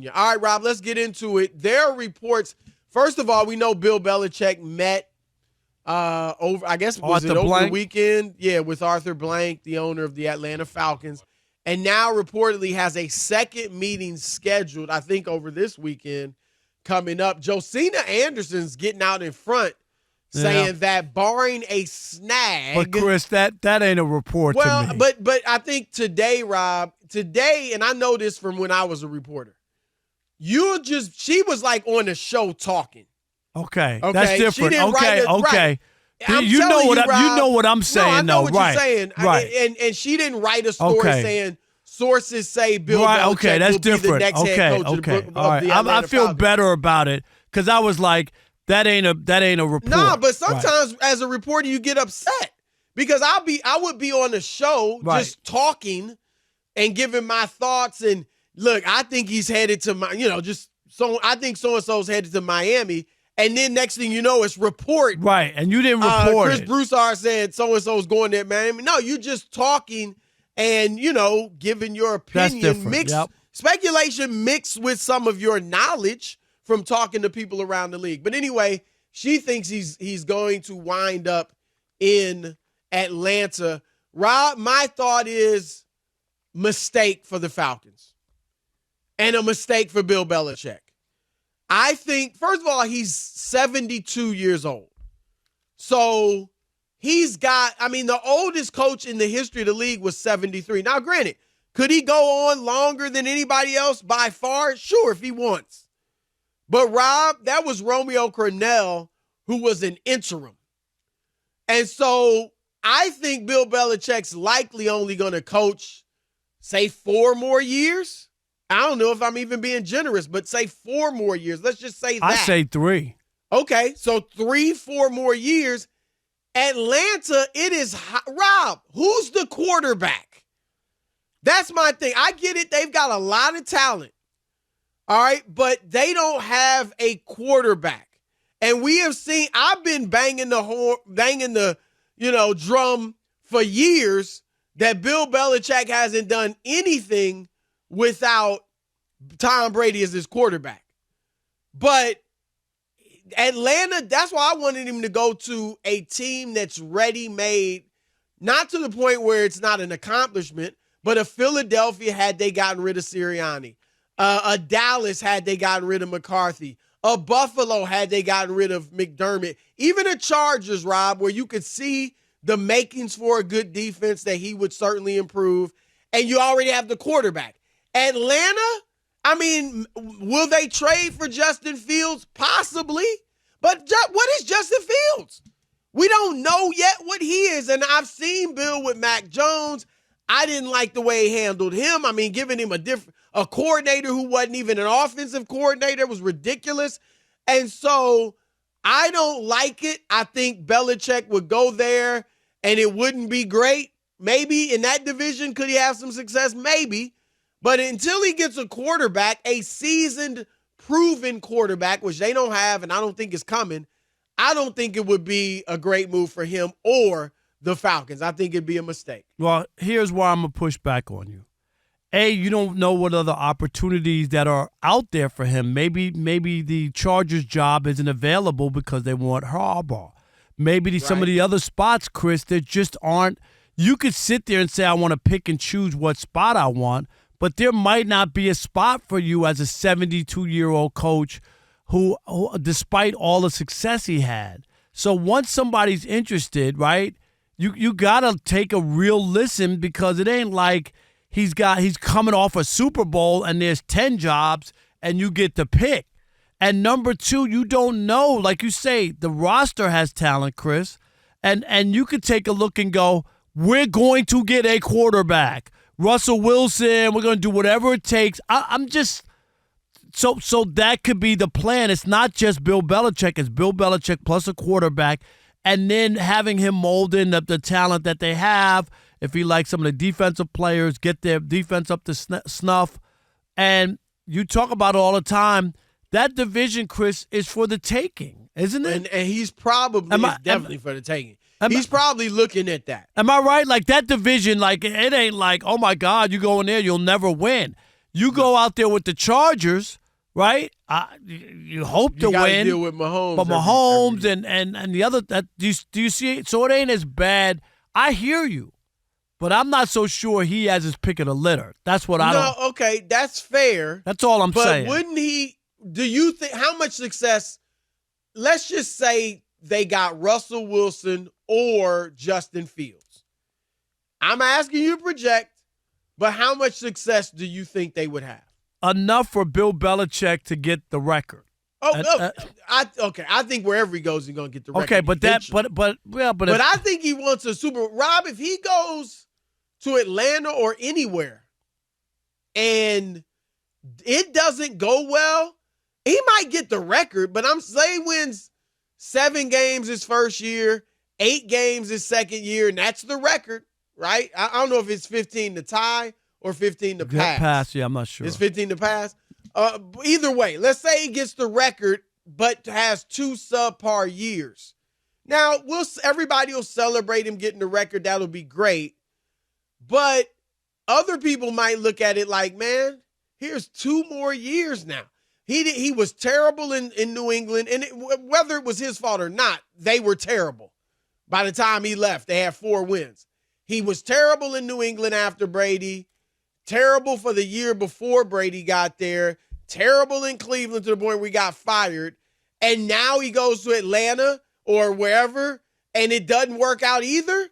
you. All right, Rob, let's get into it. There are reports. First of all, we know Bill Belichick met over the weekend? Yeah, with Arthur Blank, the owner of the Atlanta Falcons, and now reportedly has a second meeting scheduled, I think, over this weekend coming up. Josina Anderson's getting out in front saying that barring a snag. But, Chris, that ain't a report to me. But I think today, Rob, and I know this from when I was a reporter, she was like on the show talking. Okay, that's different. Okay. Right. You know what I'm saying. No, I know what right. you're saying. Right. And she didn't write a story saying sources say Bill Belichick okay, that's will different. be the next head coach of the Atlanta I feel Falcons. better about it because I was like, that ain't a report. No, but sometimes as a reporter you get upset because I would be on the show just talking and giving my thoughts and look, I think he's headed to I think so and so's headed to Miami. And then next thing you know, it's report. Right, and you didn't report Chris Broussard said so-and-so's going there, man. No, you just talking and, giving your opinion. Mixed speculation mixed with some of your knowledge from talking to people around the league. But anyway, she thinks he's going to wind up in Atlanta. Rob, my thought is mistake for the Falcons and a mistake for Bill Belichick. I think, first of all, he's 72 years old. So the oldest coach in the history of the league was 73. Now, granted, could he go on longer than anybody else by far? Sure, if he wants. But, Rob, that was Romeo Crennel, who was an interim. And so I think Bill Belichick's likely only going to coach, say, 4 more years. I don't know if I'm even being generous, but say 4 more years. Let's just say that. I say 3. Okay, so 4 more years. Atlanta, it is Rob, who's the quarterback? That's my thing. I get it. They've got a lot of talent. All right, but they don't have a quarterback. And we have seen, I've been banging the drum for years that Bill Belichick hasn't done anything without Tom Brady as his quarterback. But Atlanta, that's why I wanted him to go to a team that's ready-made, not to the point where it's not an accomplishment, but a Philadelphia had they gotten rid of Sirianni, a Dallas had they gotten rid of McCarthy, a Buffalo had they gotten rid of McDermott, even a Chargers, Rob, where you could see the makings for a good defense that he would certainly improve, and you already have the quarterback. Atlanta, will they trade for Justin Fields? Possibly. But what is Justin Fields? We don't know yet what he is. And I've seen Bill with Mac Jones. I didn't like the way he handled him. Giving him a coordinator who wasn't even an offensive coordinator was ridiculous. And so I don't like it. I think Belichick would go there and it wouldn't be great. Maybe in that division, could he have some success? Maybe. But until he gets a quarterback, a seasoned, proven quarterback, which they don't have and I don't think is coming, I don't think it would be a great move for him or the Falcons. I think it'd be a mistake. Well, here's where I'm going to push back on you. A, you don't know what other opportunities that are out there for him. Maybe the Chargers job isn't available because they want Harbaugh. Maybe some of the other spots, Chris, that just aren't. You could sit there and say, I want to pick and choose what spot I want, but there might not be a spot for you as a 72-year-old coach who, despite all the success he had. So once somebody's interested, right, you got to take a real listen because it ain't like he's coming off a Super Bowl and there's 10 jobs and you get to pick. And number 2, you don't know. Like you say, the roster has talent, Chris, and you could take a look and go, we're going to get a quarterback. Russell Wilson, we're going to do whatever it takes. I'm just so that could be the plan. It's not just Bill Belichick. It's Bill Belichick plus a quarterback, and then having him mold in the talent that they have. If he likes some of the defensive players, get their defense up to snuff. And you talk about it all the time. That division, Chris, is for the taking, isn't it? And he's probably definitely for the taking. He's probably looking at that. Am I right? Like that division, like it ain't like, oh my God, you go in there, you'll never win. You go out there with the Chargers, right? You hope to You gotta win. deal with Mahomes. But Mahomes and the other, do you see it? So it ain't as bad. I hear you, but I'm not so sure he has his pick of the litter. That's what I don't. No, okay, that's fair. That's all I'm saying. But wouldn't he? Do you think how much success? Let's just say they got Russell Wilson or Justin Fields. I'm asking you to project, but how much success do you think they would have? Enough for Bill Belichick to get the record. I think wherever he goes, he's gonna get the record. Okay, but but I think he wants a Super. Rob, if he goes to Atlanta or anywhere, and it doesn't go well, he might get the record. But I'm saying wins 7 games his first year, 8 games his second year, and that's the record, right? I don't know if it's 15 to tie or 15 to pass. Yeah, I'm not sure. It's 15 to pass. Either way, let's say he gets the record, but has 2 subpar years. Now, everybody will celebrate him getting the record. That'll be great. But other people might look at it like, man, here's 2 more years now. He was terrible in New England, and whether it was his fault or not, they were terrible. By the time he left, they had 4 wins. He was terrible in New England after Brady, terrible for the year before Brady got there, terrible in Cleveland to the point where he got fired, and now he goes to Atlanta or wherever, and it doesn't work out either.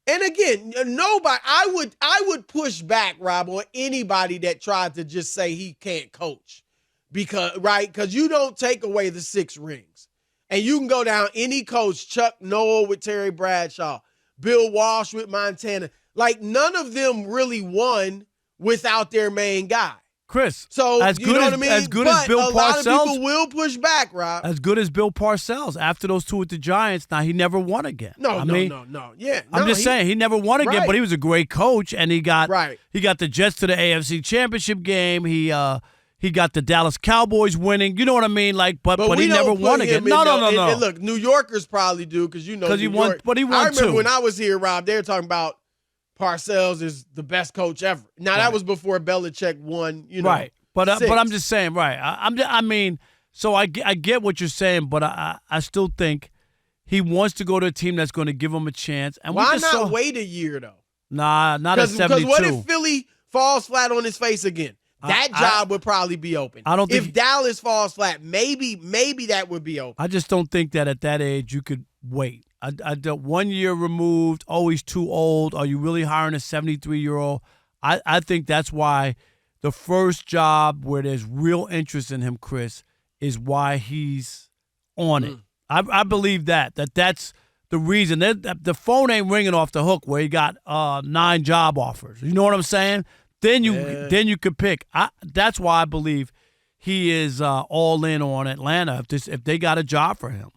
And again, nobody. I would push back, Rob, on anybody that tried to just say he can't coach, because you don't take away the 6 rings, and you can go down any coach, Chuck Noll with Terry Bradshaw, Bill Walsh with Montana. Like, none of them really won without their main guy. Chris, so as good as Bill Parcells, a lot of people will push back, Rob. As good as Bill Parcells, after those 2 with the Giants, now he never won again. No. Yeah, I'm just saying he never won again, but he was a great coach, and he got the Jets to the AFC Championship game. He got the Dallas Cowboys winning. You know what I mean? Like, but he never won again. No. And look, New Yorkers probably do because he won. But he won. I remember when I was here, Rob. They were talking about Parcells is the best coach ever. Now that was before Belichick won. Right. But I'm just saying, right? I mean, so I get what you're saying, but I still think he wants to go to a team that's going to give him a chance. And why not wait a year though? Nah, not at 72. Because what if Philly falls flat on his face again? That job would probably be open. I don't think if Dallas falls flat, maybe that would be open. I just don't think that at that age you could wait. I don't, 1 year removed, he's too old. Are you really hiring a 73-year-old? I think that's why the first job where there's real interest in him, Chris, is why he's on it. I believe that's the reason. The phone ain't ringing off the hook where he got 9 job offers. You know what I'm saying? Then you could pick. That's why I believe he is all in on Atlanta if they got a job for him.